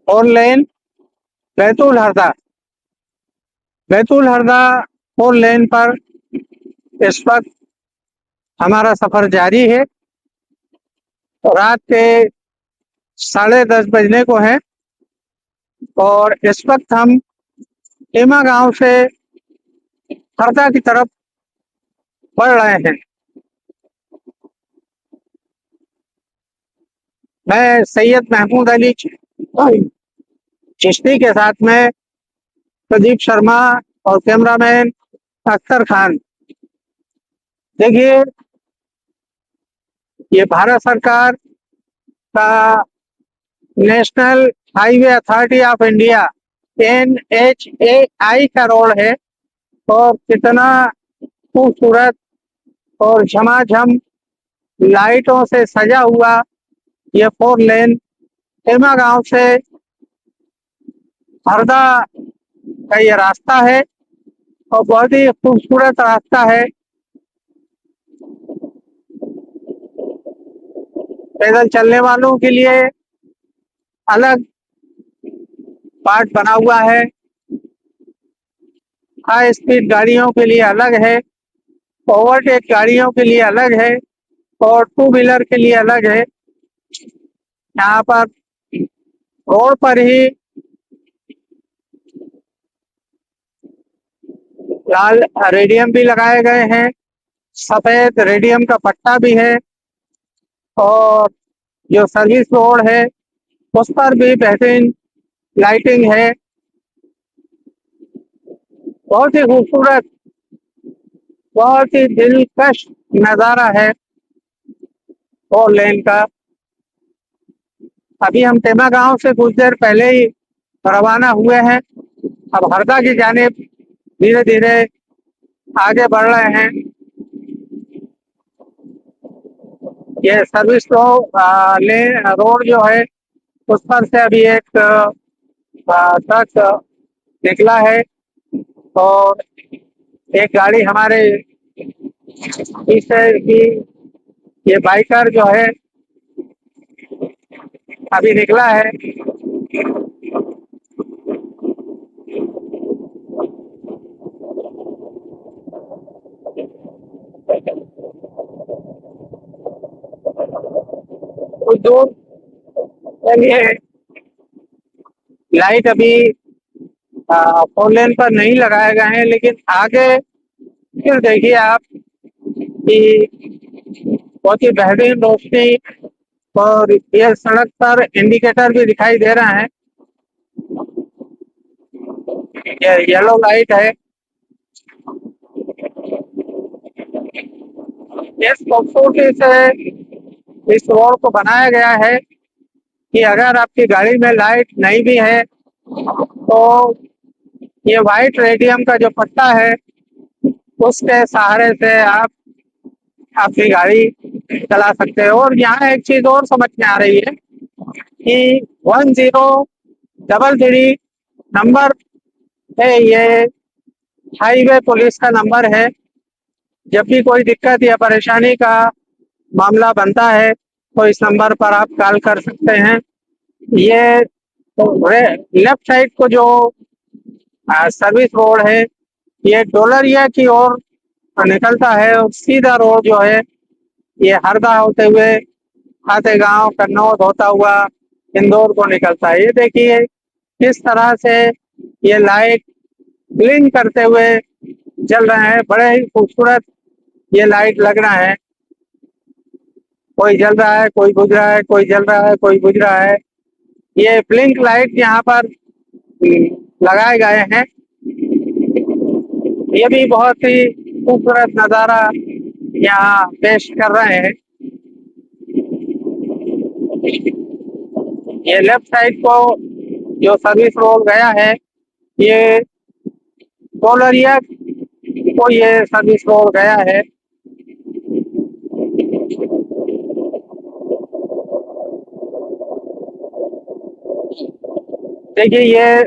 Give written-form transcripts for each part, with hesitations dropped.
Four lane Betul Harda. Betul Harda four lane पर इस वक्त हमारा सफर जारी है। रात के 10:30 बजने को है और इस वक्त हम टेमा गांव से हरदा की तरफ बढ़ रहे हैं। मैं सैयद महमूद अली चिश्ती के साथ में प्रदीप शर्मा और कैमरामैन अख्तर खान। देखिए, ये भारत सरकार का national highway authority of India NHAI का रोड है और कितना खूबसूरत और झमाझम लाइटों से सजा हुआ ये फोर लेन टेमा गांव से हरदा का ये रास्ता है और बहुत ही खूबसूरत रास्ता है। पैदल चलने वालों के लिए अलग पार्ट बना हुआ है, हाई स्पीड गाड़ियों के लिए अलग है, ओवरटेक गाड़ियों के लिए अलग है और टू व्हीलर के लिए अलग है। यहाँ पर रोड पर ही लाल रेडियम भी लगाए गए हैं, सफेद रेडियम का पट्टा भी है और जो सर्विस रोड है उस पर भी बेहतरीन लाइटिंग है। बहुत ही खूबसूरत, बहुत ही दिलकश नज़ारा है फोर लेन का। अभी हम टेमा गांव से कुछ देर पहले ही रवाना हुए हैं। अब हरदा की जानिब धीरे धीरे आगे बढ़ रहे हैं। ये सर्विस लेन रोड जो है उस पर से अभी एक ट्रक निकला है और एक गाड़ी हमारे पीछे की ये बाइकर जो है अभी निकला है। कुछ दूर चलिए, लाइट अभी फोर लेन पर नहीं लगाए गए हैं, लेकिन आगे फिर देखिए आप कि बहुत ही बेहतरीन रोशनी और ये सड़क पर इंडिकेटर भी दिखाई दे रहा है। ये येलो लाइट है। इस खूबसूरती से इस रोड को बनाया गया है कि अगर आपकी गाड़ी में लाइट नहीं भी है तो ये व्हाइट रेडियम का जो पट्टा है उसके सहारे से आप अपनी गाड़ी चला सकते हो। और यहाँ एक चीज और समझ में आ रही है कि 1033 नंबर है, ये हाईवे पुलिस का नंबर है। जब भी कोई दिक्कत या परेशानी का मामला बनता है तो इस नंबर पर आप कॉल कर सकते हैं। ये तो लेफ्ट साइड को जो सर्विस रोड है ये डोलरिया की ओर निकलता है और सीधा रोड जो है ये हरदा होते हुए खातेगांव कन्नौज होता हुआ इंदौर को निकलता है। ये देखिए किस तरह से ये लाइट ब्लिंक करते हुए जल रहे हैं। बड़े ही खूबसूरत ये लाइट लग रहा है। कोई जल रहा है, कोई बुझ रहा है, कोई जल रहा है, कोई बुझ रहा है। ये ब्लिंक लाइट यहाँ पर लगाए गए हैं। ये भी बहुत ही खूबसूरत नज़ारा यहाँ पेश कर रहे हैं। ये लेफ्ट साइड को जो सर्विस रोड गया है ये डोलरिया को ये सर्विस रोड गया है। देखिए ये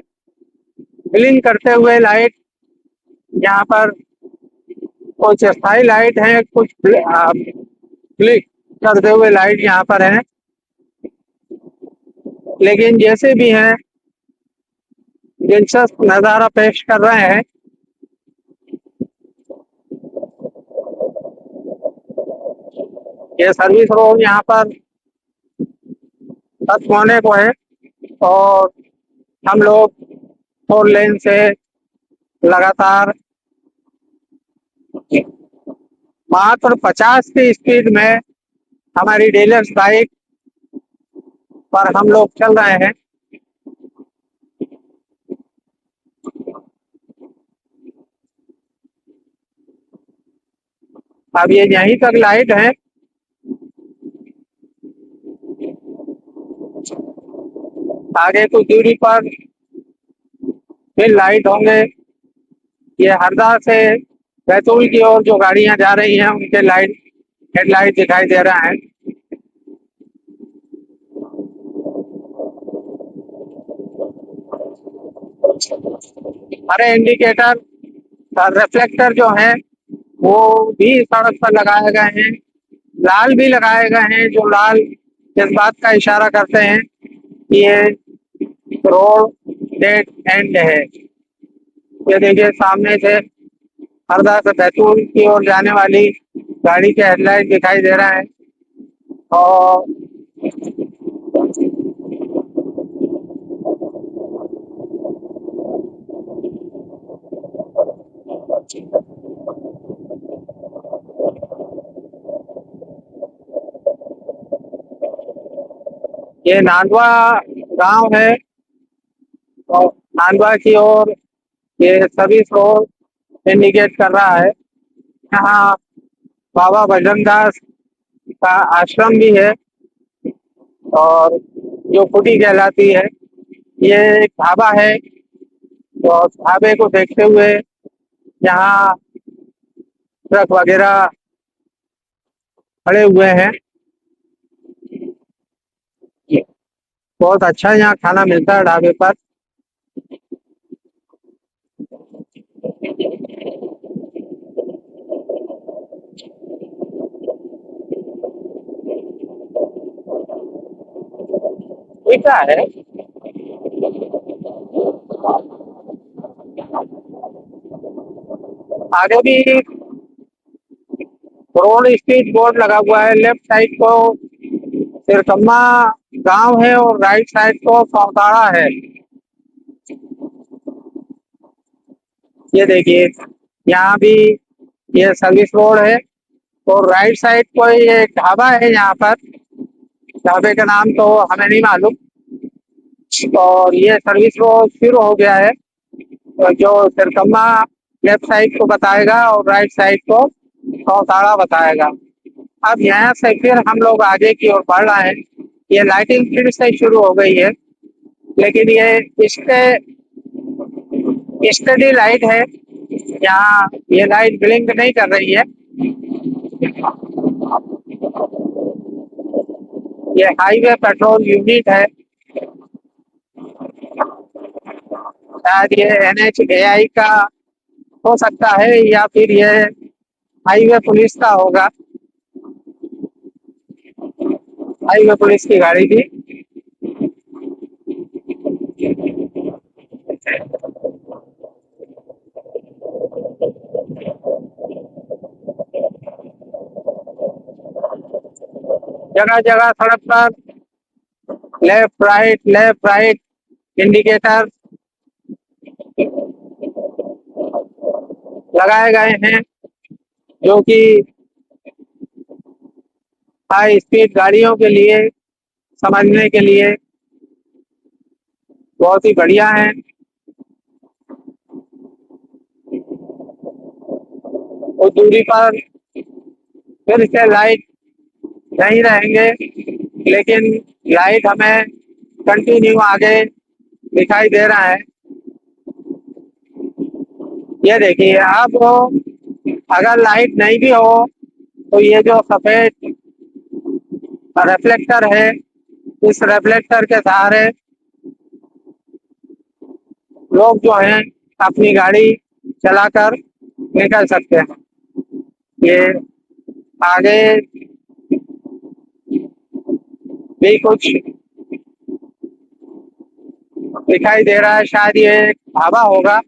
ब्लिंक करते हुए लाइट यहाँ पर कुछ स्थायी लाइट है, कुछ ब्लिंक करते हुए लाइट यहाँ पर है। लेकिन जैसे भी हैं दिलचस्प नज़ारा पेश कर रहे हैं। ये सर्विस रोड यहाँ पर खत्म होने को है और हम लोग 4 लेन से लगातार मात्र 50 की स्पीड में हमारी डीलक्स बाइक पर हम लोग चल रहे हैं। अब ये यहीं तक लाइट है, आगे कुछ दूरी पर फिर लाइट होंगे। ये हरदा से बैतूल की ओर जो गाड़ियां जा रही हैं उनके लाइट हेडलाइट दिखाई दे रहा है। हरे इंडिकेटर रिफ्लेक्टर जो है वो भी सड़क पर लगाए गए हैं। लाल भी लगाए गए हैं, जो लाल इस बात का इशारा करते हैं कि ये रोड डेड एंड है। ये देखिए सामने से हरदा से बैतूल की ओर जाने वाली गाड़ी के हेडलाइट दिखाई दे रहा है और ये नांदवा गांव है और नांदवा की ओर ये सभी रोड इंडिकेट कर रहा है। यहाँ बाबा भजनदास का आश्रम भी है और जो कुटी कहलाती है। ये एक ढाबा है और ढाबे को देखते हुए यहाँ ट्रक वगैरह खड़े हुए हैं। बहुत अच्छा यहाँ खाना मिलता है ढाबे पर। ठीक है। आगे भी रोड स्पीड बोर्ड लगा हुआ है। लेफ्ट साइड को सिरकम्मा गांव है और राइट साइड को सौताड़ा है। ये देखिए यहाँ भी ये सर्विस रोड है और राइट साइड को ये ढाबा है। यहाँ पर ढाबे का नाम तो हमें नहीं मालूम और ये सर्विस रोड शुरू हो गया है। तो जो सिरकम्मा लेफ्ट साइड को बताएगा और राइट साइड को सौताड़ा बताएगा। अब यहाँ से फिर हम लोग आगे की ओर बढ़ रहे हैं। ये लाइटिंग फिर से शुरू हो गई है, लेकिन ये स्टडी लाइट है। यहाँ ये लाइट ब्लिंक नहीं कर रही है। ये हाईवे पेट्रोल यूनिट है। शायद ये NHAI का हो सकता है या फिर ये हाईवे पुलिस का होगा। हाईवे पुलिस की गाड़ी थी। जगह जगह सड़क पर लेफ्ट राइट इंडिकेटर लगाए गए हैं, जो कि हाई स्पीड गाड़ियों के लिए समझने के लिए बहुत ही बढ़िया है। उस दूरी पर फिर से लाइट नहीं रहेंगे, लेकिन लाइट हमें कंटिन्यू आगे दिखाई दे रहा है। ये देखिए अब अगर लाइट नहीं भी हो तो ये जो सफेद रिफ्लेक्टर है, इस रिफ्लेक्टर के सहारे लोग जो हैं अपनी गाड़ी चलाकर निकल सकते हैं। ये आगे भी कुछ दिखाई दे रहा है, शायद ये एक ढाबा होगा।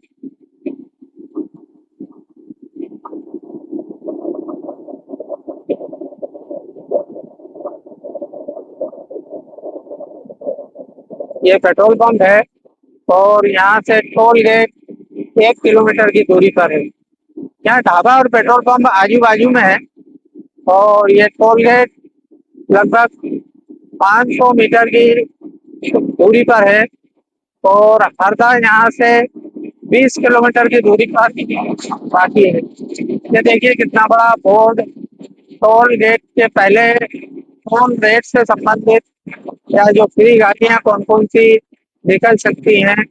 ये पेट्रोल पंप है और यहाँ से टोल गेट 1 किलोमीटर की दूरी पर है। यहाँ ढाबा और पेट्रोल पंप आजू बाजू में है और ये टोल गेट लगभग 500 मीटर की दूरी पर है और हरदा यहाँ से 20 किलोमीटर की दूरी पर बाकी है। ये देखिए कितना बड़ा बोर्ड, टोल गेट के पहले टोल रेट से संबंधित या जो फ्री गाड़ियाँ कौन कौन सी निकल सकती हैं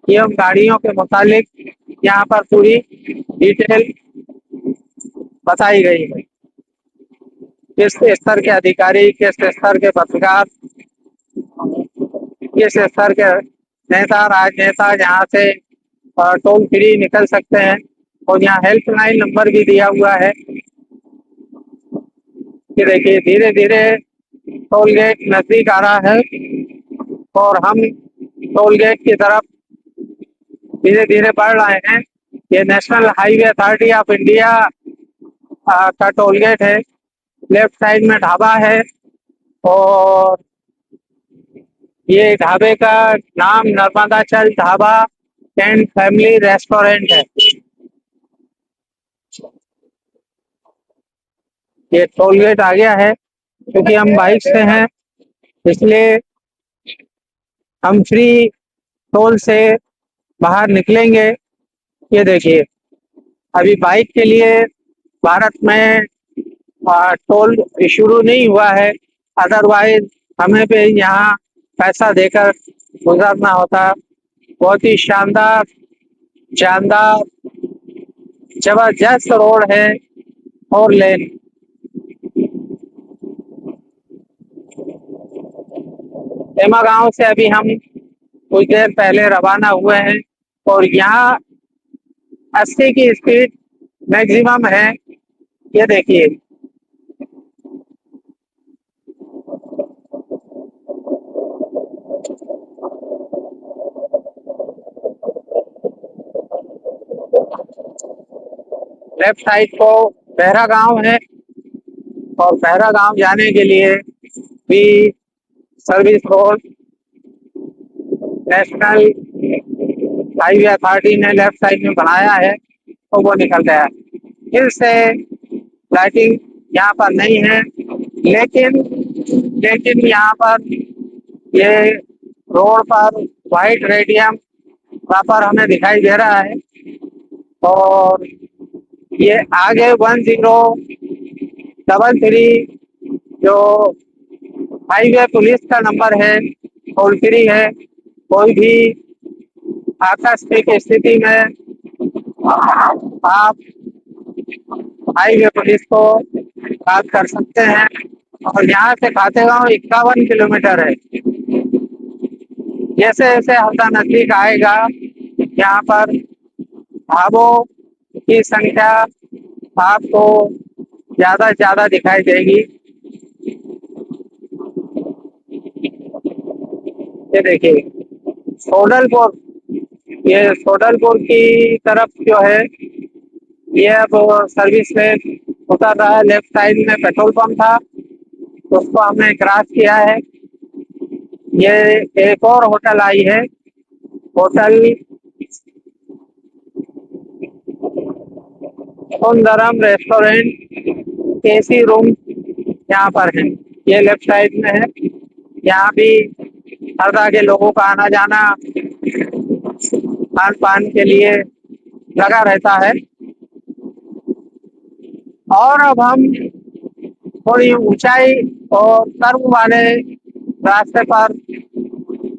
एवं गाड़ियों के मुतालिक यहाँ पर पूरी डिटेल बताई गई है। किस स्तर के अधिकारी, किस स्तर के पत्रकार, किस स्तर के नेता राजनेता यहाँ से टोल फ्री निकल सकते हैं और यहाँ हेल्पलाइन नंबर भी दिया हुआ है कि देखिए धीरे धीरे टोल गेट नजदीक आ रहा है और हम टोल गेट की तरफ धीरे धीरे बढ़ रहे हैं। ये national highway authority of India का टोल गेट है। लेफ्ट साइड में ढाबा है और ये ढाबे का नाम नर्मदाचल ढाबा एंड फैमिली रेस्टोरेंट है। ये टोल गेट आ गया है, क्योंकि हम बाइक से हैं इसलिए हम फ्री टोल से बाहर निकलेंगे। ये देखिए अभी बाइक के लिए भारत में टोल शुरू नहीं हुआ है, अदरवाइज हमें भी यहाँ पैसा देकर गुजरना होता। बहुत ही शानदार, जानदार, जबरदस्त रोड है और लेन। एमा गांव से अभी हम कुछ देर पहले रवाना हुए हैं और यहाँ 80 की स्पीड मैक्सिमम है। ये देखिए लेफ्ट साइड को बहरा गांव है और बहरा गांव जाने के लिए भी service road national highway authority ने लेफ्ट साइड में बनाया है तो वो निकल गया है। फिर से लाइटिंग यहाँ पर नहीं है, लेकिन लेकिन यहाँ पर ये रोड पर वाइट रेडियम प्रॉपर हमें दिखाई दे रहा है और ये आगे 1033 जो हाईवे पुलिस का नंबर है, टोल फ्री है। कोई भी आकस्मिक स्थिति में आप हाईवे पुलिस को बात कर सकते हैं। और यहाँ से खातेगांव 51 किलोमीटर है। जैसे जैसे हल्का नजदीक आएगा यहाँ पर ढाबों की संख्या आपको ज्यादा से ज्यादा दिखाई देगी। ये देखिए सोडलपुर, ये सोडलपुर की तरफ जो है ये अब सर्विस में उतर रहा है। लेफ्ट साइड में पेट्रोल पंप था, उसको हमने क्रॉस किया है। ये एक और होटल आई है, hotel Sundaram restaurant, AC room यहाँ पर है। ये लेफ्ट साइड में है। यहाँ भी हरदा के लोगों का आना जाना खान पान के लिए लगा रहता है। और अब हम थोड़ी ऊंचाई और कर्व वाले रास्ते पर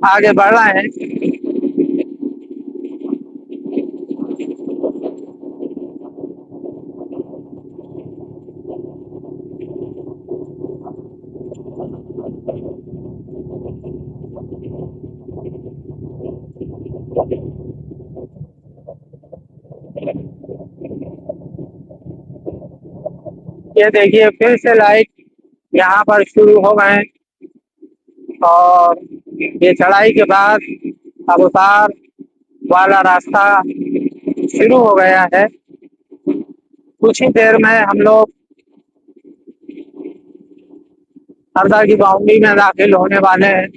आगे बढ़ रहे हैं। ये देखिए फिर से लाइट यहाँ पर शुरू हो गए और ये चढ़ाई के बाद अवतार वाला रास्ता शुरू हो गया है। कुछ ही देर में हम लोग हरदा की बाउंड्री में दाखिल होने वाले हैं।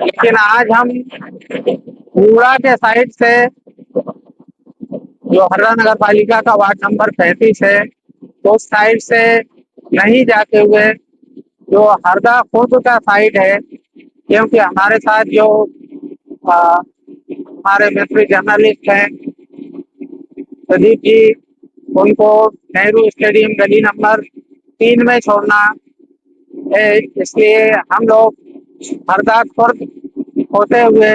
लेकिन आज हम पूरा के साइड से जो हरदा नगर पालिका का वार्ड नंबर 35 है उस साइड से नहीं जाते हुए जो हरदा खुद का साइड है, क्योंकि हमारे साथ जो हमारे मित्र जर्नलिस्ट हैं प्रदीप जी, उनको नेहरू स्टेडियम गली नंबर 3 में छोड़ना है, इसलिए हम लोग हरदा खुर्द होते हुए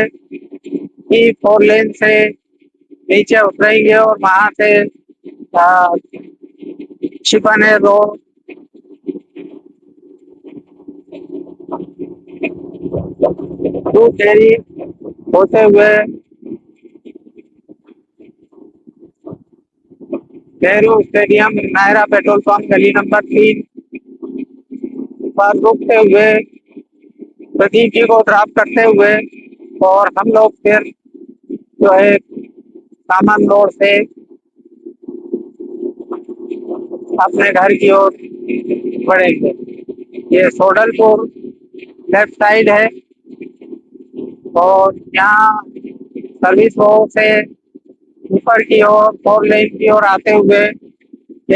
ही 4 लेन से नीचे उतरेंगे और वहां से छिपाने रोड, टू केरी होते हुए Nehru stadium Nayara petrol pump गली नंबर 3 पर रुकते हुए प्रदीप जी को ड्रॉप करते हुए और हम लोग फिर जो है सामान रोड से अपने घर की ओर बढ़ेंगे। ये सोडलपुर लेफ्ट साइड है और यहाँ सर्विस रोड से ऊपर की ओर 4 लेन की ओर आते हुए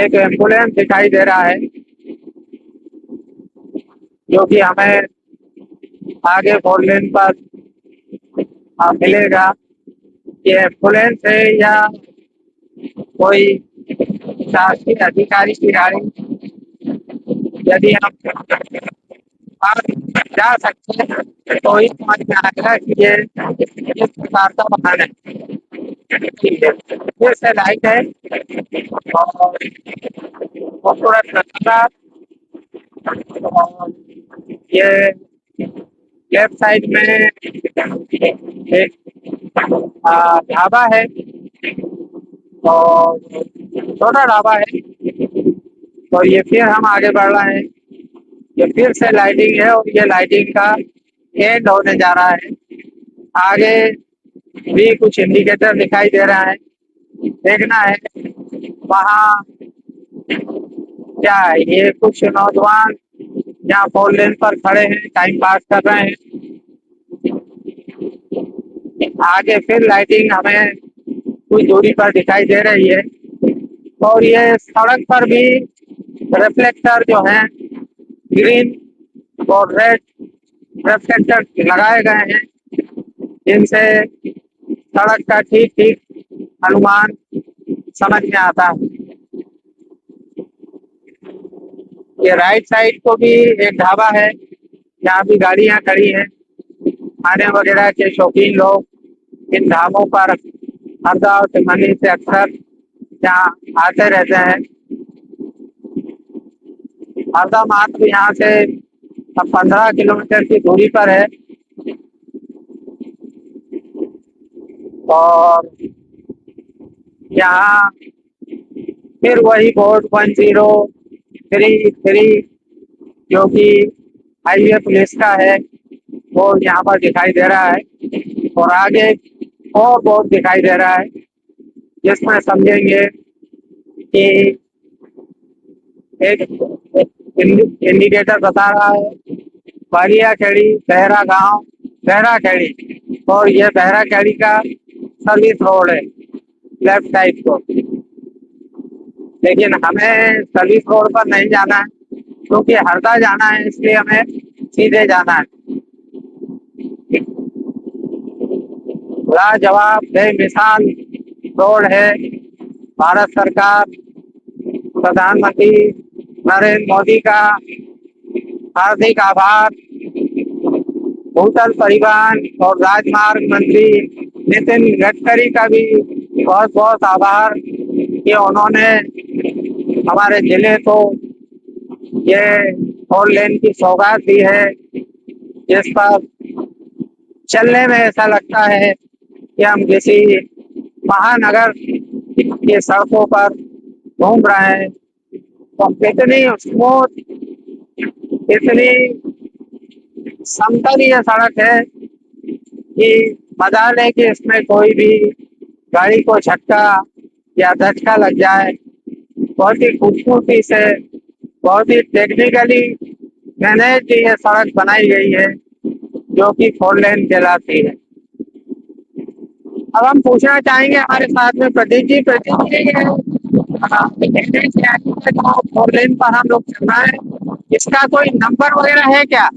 एक एम्बुलेंस दिखाई दे रहा है, जो कि हमें आगे 4 लेन पर मिलेगा। ये एम्बुलेंस है या कोई शासकीय अधिकारी की गाड़ी, यदि हम आगे जा सकते हैं तो ही समझ में आएगा कि ये किस प्रकार का वाहन है। ठीक है, फिर से लाइट है और खूबसूरत नजारा। और ये लेफ्ट साइड में एक ढाबा है और छोटा ढाबा है। और ये फिर हम आगे बढ़ रहे हैं, ये फिर से लाइटिंग है और ये लाइटिंग का एंड होने जा रहा है। आगे भी कुछ इंडिकेटर दिखाई दे रहा है, देखना है वहाँ क्या है। ये कुछ नौजवान यहाँ 4 लेन पर खड़े हैं, टाइम पास कर रहे हैं। आगे फिर लाइटिंग हमें कुछ दूरी पर दिखाई दे रही है और ये सड़क पर भी रिफ्लेक्टर जो है ग्रीन और रेड रिफ्लेक्टर लगाए गए हैं, जिनसे सड़क का ठीक ठीक अनुमान समझ में आता है। ये राइट साइड को भी एक ढाबा है, यहाँ भी गाड़ियां खड़ी हैं। खाने वगैरह के शौकीन लोग इन ढाबों पर हरदा और तिमनी से अक्सर यहाँ आते रहते हैं। हरदा मात्र यहाँ से 15 किलोमीटर की दूरी पर है और यहाँ फिर वही बोर्ड 1033 जो कि हाईवे पुलिस का है वो यहाँ पर दिखाई दे रहा है और आगे और बोर्ड दिखाई दे रहा है, जिसमें समझेंगे कि एक इंडिकेटर बता रहा है बालिया खेड़ी बहरा गांव बहरा खेड़ी, और ये बहरा खेड़ी का सर्विस रोड है लेफ्ट साइड को। लेकिन हमें सर्विस रोड पर नहीं जाना है क्योंकि हरदा जाना है, इसलिए हमें सीधे जाना है। लाजवाब बेमिसाल रोड है। भारत सरकार प्रधानमंत्री नरेंद्र मोदी का हार्दिक आभार, भूतल परिवहन और राजमार्ग मंत्री नितिन गडकरी का भी बहुत बहुत आभार कि उन्होंने हमारे जिले को ये 4 लेन की सौगात दी है, जिस पर चलने में ऐसा लगता है कि हम किसी महानगर की सड़कों पर घूम रहे हैं। तो कितनी स्मूथ इतनी समतलीय सड़क है कि मजाल है कि इसमें कोई भी गाड़ी को झटका या धक्का लग जाए। बहुत ही खूबसूरती से, बहुत ही टेक्निकली मैनेज ये सड़क बनाई गई है, जो कि 4 लेन कहलाती है। अब हम पूछना चाहेंगे हमारे साथ में प्रदीप जी। प्रदीप जी, ये 4 लेन पर हम लोग चल रहे हैं, इसका कोई नंबर वगैरह है क्या?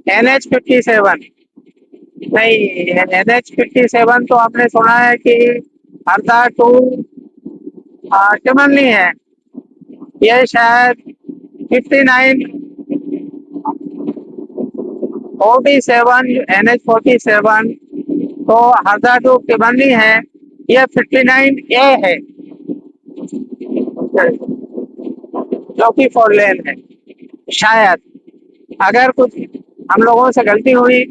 NH 57। नहीं, NH 57 तो आपने सुना है कि हरदा टू टिमनली है। ये शायद 59 47, NH 47 तो हरदा टू टिमनली है। ये 59A है, जो कि 4 लेन है। शायद अगर कुछ हम लोगों से गलती हुई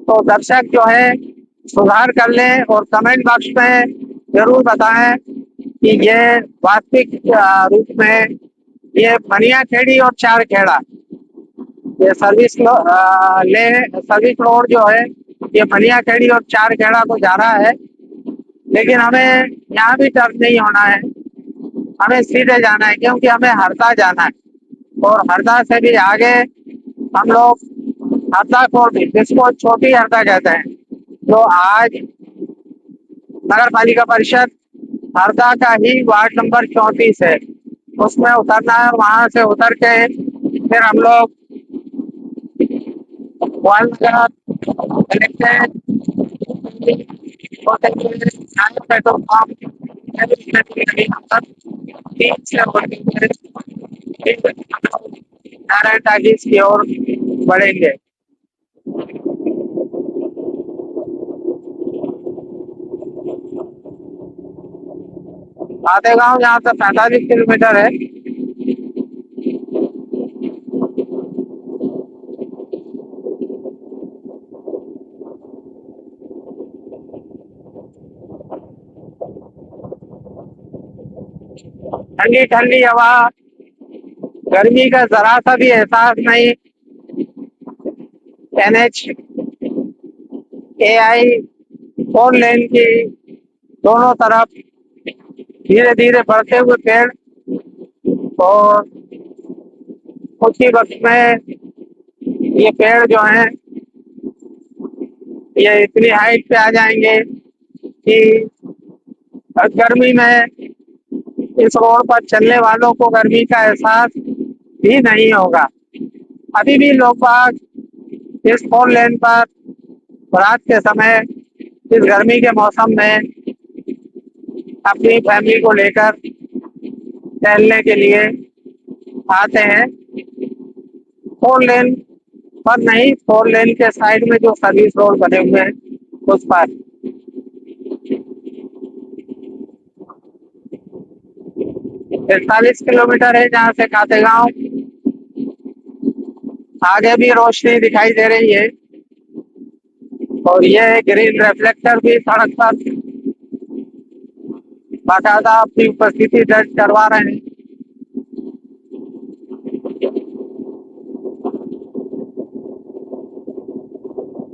तो दर्शक जो है सुधार कर लें और कमेंट बॉक्स में जरूर बताएं कि ये वास्तविक रूप में ये बनियाखेड़ी और चारखेड़ा, ये सर्विस रोड जो है ये बनियाखेड़ी और चारखेड़ा को जा रहा है। लेकिन हमें यहाँ भी टर्न नहीं होना है, हमें सीधे जाना है, क्योंकि हमें हरदा जाना है। और हरदा से भी आगे हम लोग हरदा को भी, जिसको छोटी हरदा कहते हैं, जो आज नगर पालिका परिषद हरदा का ही वार्ड नंबर 34 है, उसमें उतरना है। वहां से उतर के फिर हम लोग कलेक्टेड पेट्रोल पंप 3 से नारायण टाकीज की ओर बढ़ेंगे। फातेगांव यहाँ से 45 किलोमीटर है। ठंडी ठंडी हवा, गर्मी का जरा सा भी एहसास नहीं। NH AI 4 लेन की दोनों तरफ धीरे धीरे बढ़ते हुए पेड़, और कुछ ही वक्त में ये पेड़ जो हैं ये इतनी हाइट पे आ जाएंगे कि गर्मी में इस रोड पर चलने वालों को गर्मी का एहसास भी नहीं होगा। अभी भी लोग बाग इस 4 लेन पर रात के समय इस गर्मी के मौसम में अपनी फैमिली को लेकर टहलने के लिए आते हैं। 4 लेन पर नहीं, 4 लेन के साइड में जो सर्विस रोड बने हुए हैं उस पर। इकतालीस किलोमीटर है जहाँ से खातेगांव। आगे भी रोशनी दिखाई दे रही है, और ये ग्रीन रिफ्लेक्टर भी सड़क पर बाकायदा अपनी उपस्थिति दर्ज करवा रहे हैं।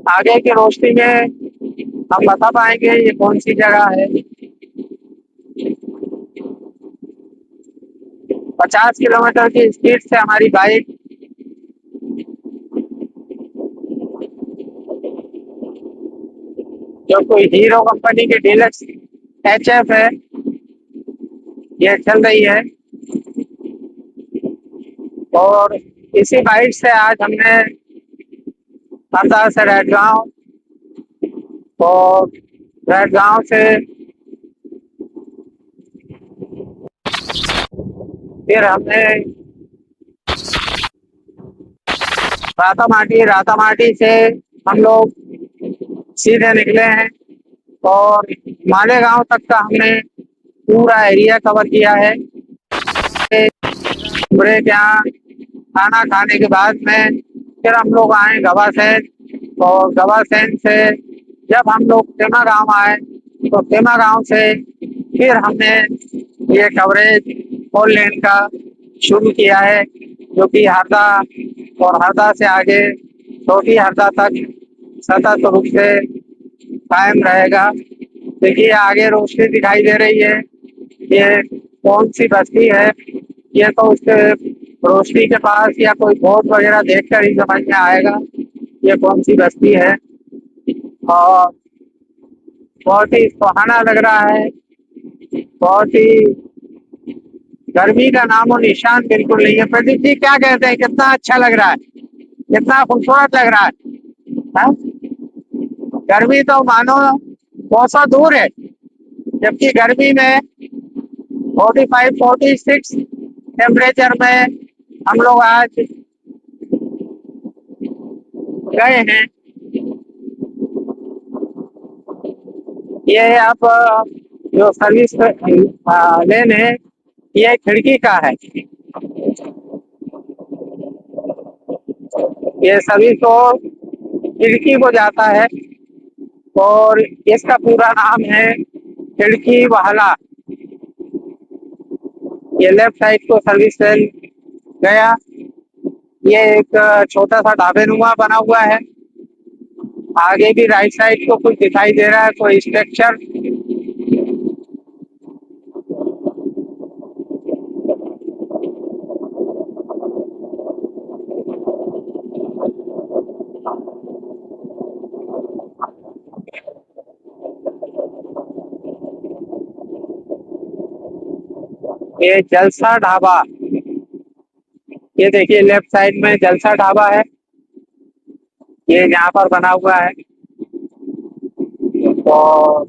आगे की रोशनी में हम बता पाएंगे ये कौन सी जगह है। 50 किलोमीटर की स्पीड से हमारी बाइक जो कोई हीरो कंपनी की डीलक्स HF है, ये चल रही है। और इसी बाइक से आज हमने हरदा से रेडगांव, और रेडगांव से फिर हमने रातामाटी से हम लोग सीधे निकले हैं, और मालेगांव तक का हमने पूरा एरिया कवर किया है। ब्रेक यहाँ खाना खाने के बाद में फिर हम लोग आए गवासैन, और गवासैन से जब हम लोग टेमा गांव आए तो टेमा गांव से फिर हमने ये कवरेज 4 लेन का शुरू किया है, जो कि हरदा और हरदा से आगे छोटी हरदा तक सतत रूप से कायम रहेगा। देखिए आगे रोशनी दिखाई दे रही है, ये कौन सी बस्ती है? ये तो उसके रोशनी के पास या कोई बोर्ड वगैरह देखकर ही समझ में आएगा ये कौन सी बस्ती है। और बहुत ही सुहाना लग रहा है, बहुत ही गर्मी का नामो निशान बिल्कुल नहीं है। प्रदीप जी क्या कहते हैं, कितना अच्छा लग रहा है, कितना खूबसूरत लग रहा है, हाँ? गर्मी तो मानो बहुत दूर है, जबकि गर्मी में 45-46 टेम्परेचर में हम लोग आज गए हैं। ये आप जो सर्विस लेन है, ये खिड़की का है। ये सर्विस तो खिड़की को जाता है और इसका पूरा नाम है खिड़की वाला। ये लेफ्ट साइड को सर्विस लेन गया। ये एक छोटा सा ढाबे नुमा बना हुआ है। आगे भी राइट साइड को कुछ दिखाई दे रहा है, कोई स्ट्रक्चर। ये जलसा ढाबा, ये देखिए लेफ्ट साइड में जलसा ढाबा है, ये यहाँ पर बना हुआ है। और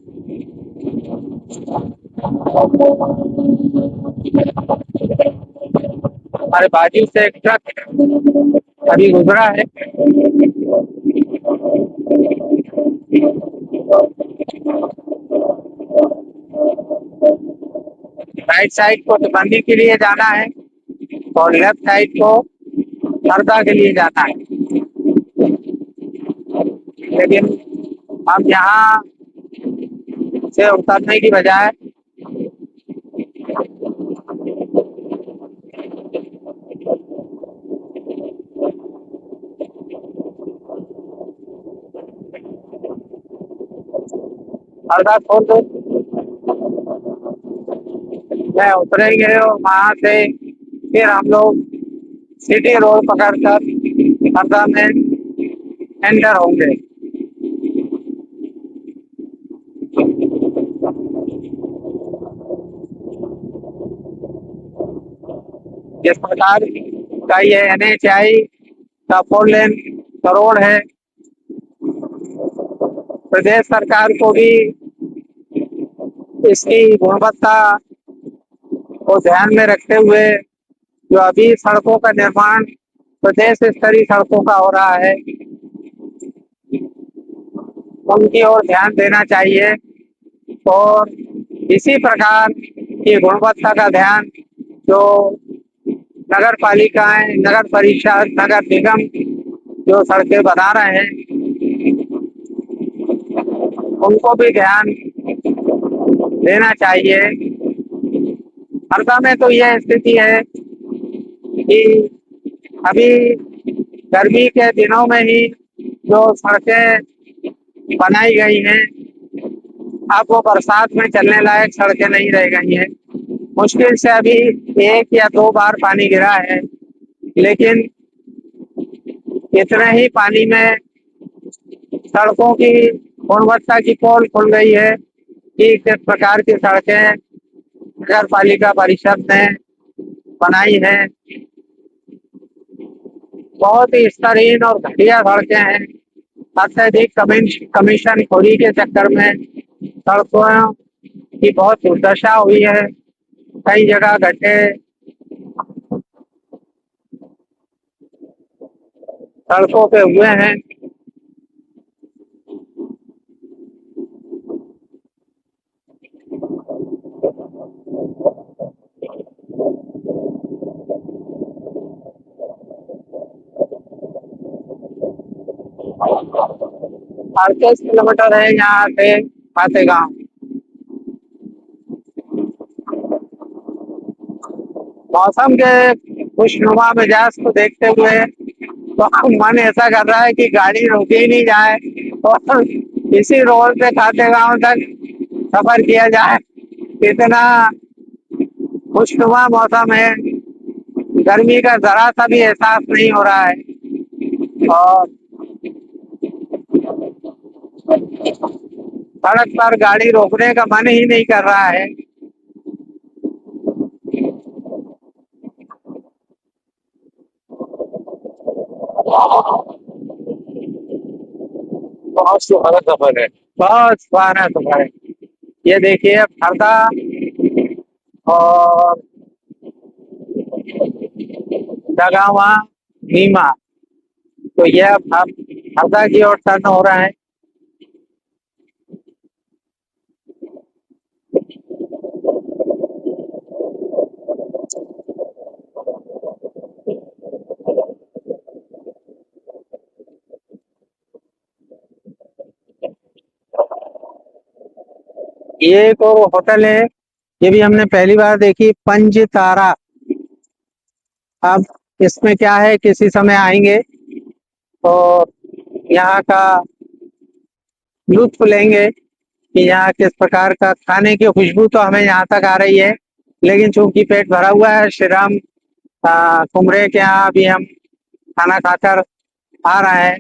हमारे बाजू से एक ट्रक अभी गुजरा है। राइट साइड को तमंदी के लिए जाना है और लेफ्ट साइड को हरदा के लिए जाना है, लेकिन हम यहाँ से उतरने की बजाय हरदा खोल दो में उतरेंगे और वहाँ से फिर हम लोग सिटी रोड पकड़कर हरदा में एंटर होंगे। जिस प्रकार का ये NHAI का 4 लेन का रोड है, प्रदेश सरकार को भी इसकी गुणवत्ता को ध्यान में रखते हुए जो अभी सड़कों का निर्माण प्रदेश स्तरीय सड़कों का हो रहा है, उनकी ओर ध्यान देना चाहिए। और इसी प्रकार की गुणवत्ता का ध्यान जो नगर पालिकाएं, नगर परिषद, नगर निगम जो सड़कें बना रहे हैं, उनको भी ध्यान देना चाहिए। हरदा में तो यह स्थिति है कि अभी गर्मी के दिनों में ही जो सड़कें बनाई गई हैं, अब वो बरसात में चलने लायक सड़कें नहीं रह गई हैं। मुश्किल से अभी 1 या 2 बार पानी गिरा है, लेकिन इतने ही पानी में सड़कों की गुणवत्ता की पोल खुल गई है कि किस प्रकार की सड़कें नगर पालिका परिषद ने बनाई है। बहुत ही स्तरहीन और घटिया सड़कें हैं। अत्यधिक कमीशन खोरी के चक्कर में सड़कों की बहुत दुर्दशा हुई है। कई जगह गड्ढे सड़कों पे हुए हैं। और 30 किलोमीटर है यहाँ से फातेगांव। मौसम के खुशनुमा मिजाज को देखते हुए तो मन ऐसा कर रहा है कि गाड़ी रोकी ही नहीं जाए और इसी रोड से खातेगांव तक सफर किया जाए। इतना खुशनुमा मौसम है, गर्मी का जरा सा भी एहसास नहीं हो रहा है और सड़क पर गाड़ी रोकने का मन ही नहीं कर रहा है। बहुत सुहाना सफर है। बहुत सुहाना सफर है। ये देखिए हरदा और जगावा नीमा, तो ये अब हरदा की ओर टर्न हो रहा है। ये एक और होटल है, ये भी हमने पहली बार देखी, पंच तारा। अब इसमें क्या है, किसी समय आएंगे और यहाँ का लुत्फ लेंगे कि यहाँ किस प्रकार का खाने की खुशबू तो हमें यहाँ तक आ रही है, लेकिन चूंकि पेट भरा हुआ है, श्री राम कुमरे के यहाँ अभी हम खाना खाकर आ रहे हैं।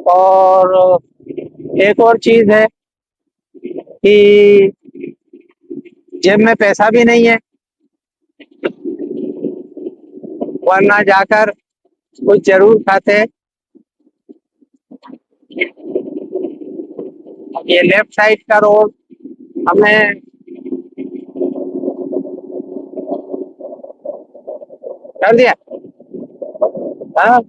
और एक और चीज है कि जेब में पैसा भी नहीं है, वरना जाकर कुछ जरूर खाते। अब ये लेफ्ट साइड का रोड हमने कर दिया। हाँ